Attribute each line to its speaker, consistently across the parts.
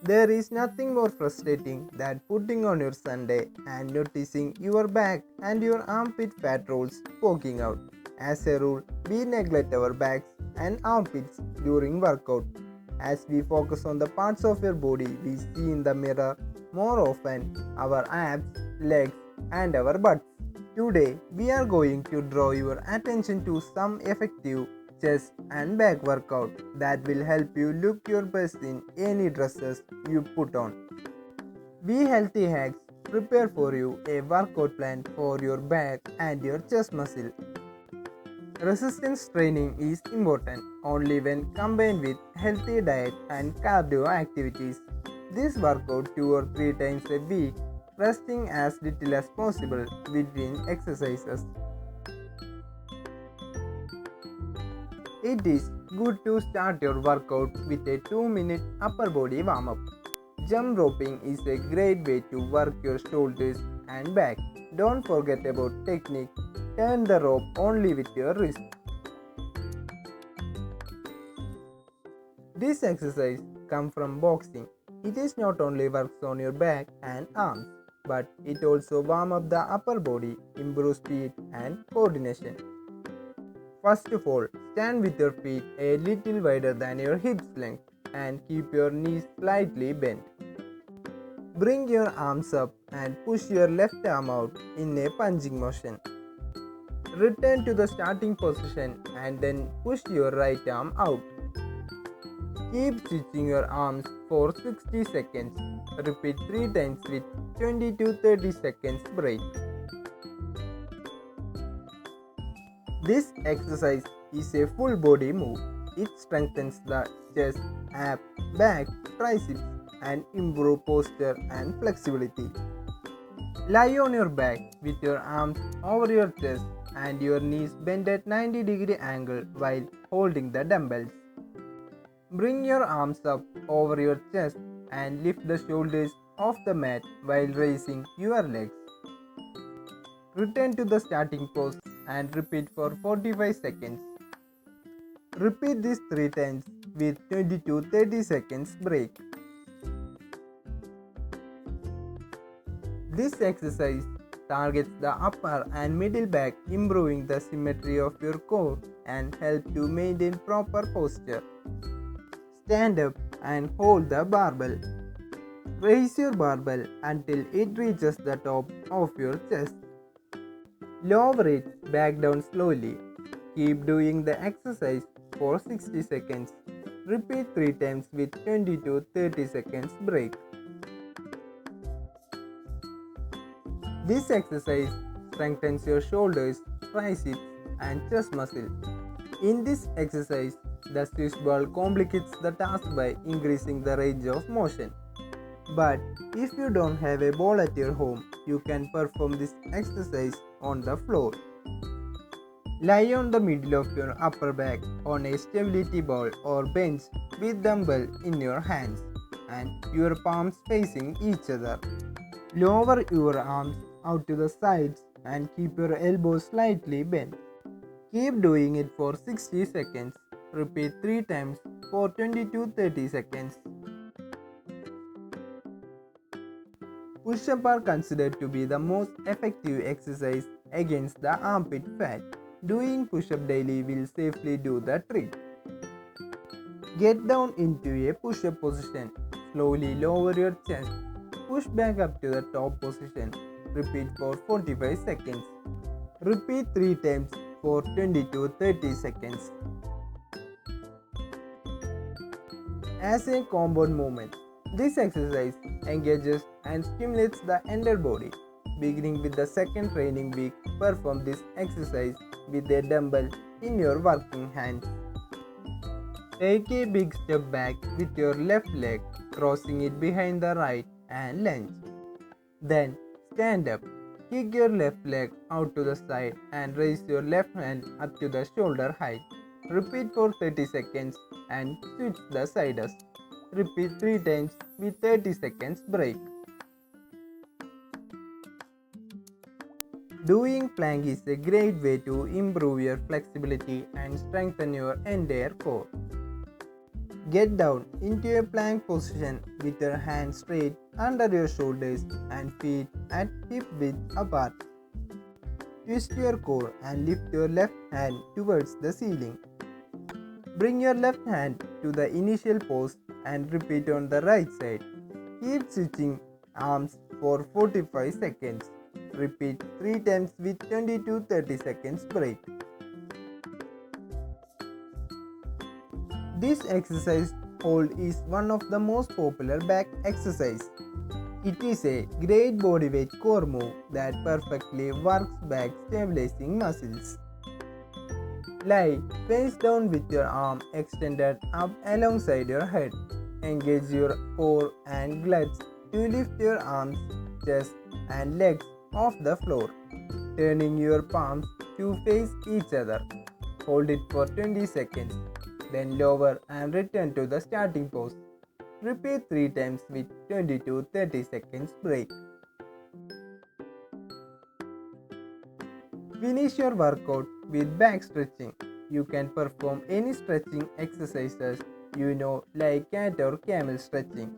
Speaker 1: There is nothing more frustrating than putting on your Sunday and noticing your back and your armpit fat rolls poking out. As a rule, we neglect our backs and armpits during workout. As we focus on the parts of your body we see in the mirror more often, our abs, legs, and our butts. Today, we are going to draw your attention to some effective chest and back workout that will help you look your best in any dresses you put on. Be Healthy Hacks prepare for you a workout plan for your back and your chest muscle. Resistance training is important only when combined with healthy diet and cardio activities. This workout 2 or 3 times a week, resting as little as possible between exercises. It is good to start your workout with a 2-minute upper body warm up. Jump roping is a great way to work your shoulders and back. Don't forget about technique. Turn the rope only with your wrist. This exercise comes from boxing. It is not only works on your back and arms, but it also warms up the upper body, improves speed and coordination. First of all, stand with your feet a little wider than your hips length and keep your knees slightly bent. Bring your arms up and push your left arm out in a punching motion. Return to the starting position and then push your right arm out. Keep switching your arms for 60 seconds. Repeat 3 times with 20 to 30 seconds break. This exercise is a full body move. It strengthens the chest, abs, back, triceps and improve posture and flexibility. Lie on your back with your arms over your chest and your knees bent at 90-degree angle while holding the dumbbells. Bring your arms up over your chest and lift the shoulders off the mat while raising your legs. Return to the starting pose and repeat for 45 seconds. Repeat this 3 times with 20 to 30 seconds break. This exercise targets the upper and middle back, improving the symmetry of your core and help to maintain proper posture. Stand up and hold the barbell. Raise your barbell until it reaches the top of your chest. Lower it back down slowly. Keep doing the exercise for 60 seconds. Repeat 3 times with 20 to 30 seconds break. This exercise strengthens your shoulders, triceps and chest muscle. In this exercise, the Swiss ball complicates the task by increasing the range of motion. But if you don't have a ball at your home, you can perform this exercise on the floor. Lie on the middle of your upper back on a stability ball or bench with dumbbell in your hands and your palms facing each other. Lower your arms out to the sides and keep your elbows slightly bent. Keep doing it for 60 seconds. Repeat 3 times for 20 to 30 seconds. Push-ups are considered to be the most effective exercise against the armpit fat. Doing push-up daily will safely do the trick. Get down into a push-up position. Slowly lower your chest. Push back up to the top position. Repeat for 45 seconds. Repeat 3 times for 20 to 30 seconds. As a compound movement, this exercise engages and stimulates the entire body. Beginning with the second training week, perform this exercise with a dumbbell in your working hands. Take a big step back with your left leg, crossing it behind the right and lunge. Then stand up. Kick your left leg out to the side and raise your left hand up to the shoulder height. Repeat for 30 seconds and switch the sides. Repeat 3 times with 30 seconds break. Doing plank is a great way to improve your flexibility and strengthen your entire core. Get down into a plank position with your hands straight under your shoulders and feet at hip width apart. Twist your core and lift your left hand towards the ceiling. Bring your left hand to the initial pose and repeat on the right side. Keep switching arms for 45 seconds. Repeat 3 times with 20 to 30 seconds break. This exercise hold is one of the most popular back exercise. It is a great bodyweight core move that perfectly works back stabilizing muscles. Lie face down with your arm extended up alongside your head. Engage your core and glutes to lift your arms, chest and legs off the floor, turning your palms to face each other. Hold it for 20 seconds, then lower and return to the starting pose. Repeat 3 times with 20 to 30 seconds break. Finish your workout with back stretching. You can perform any stretching exercises you know like cat or camel stretching.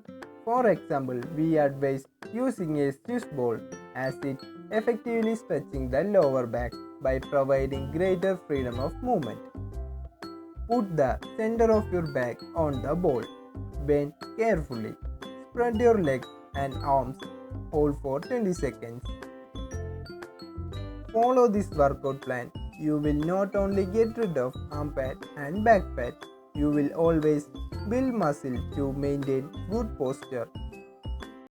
Speaker 1: For example, we advise using a swish ball as it effectively stretching the lower back by providing greater freedom of movement. Put the center of your back on the ball. Bend carefully. Spread your legs and arms. Hold for 20 seconds. Follow this workout plan. You will not only get rid of arm fat and back fat, you will always build muscle to maintain good posture.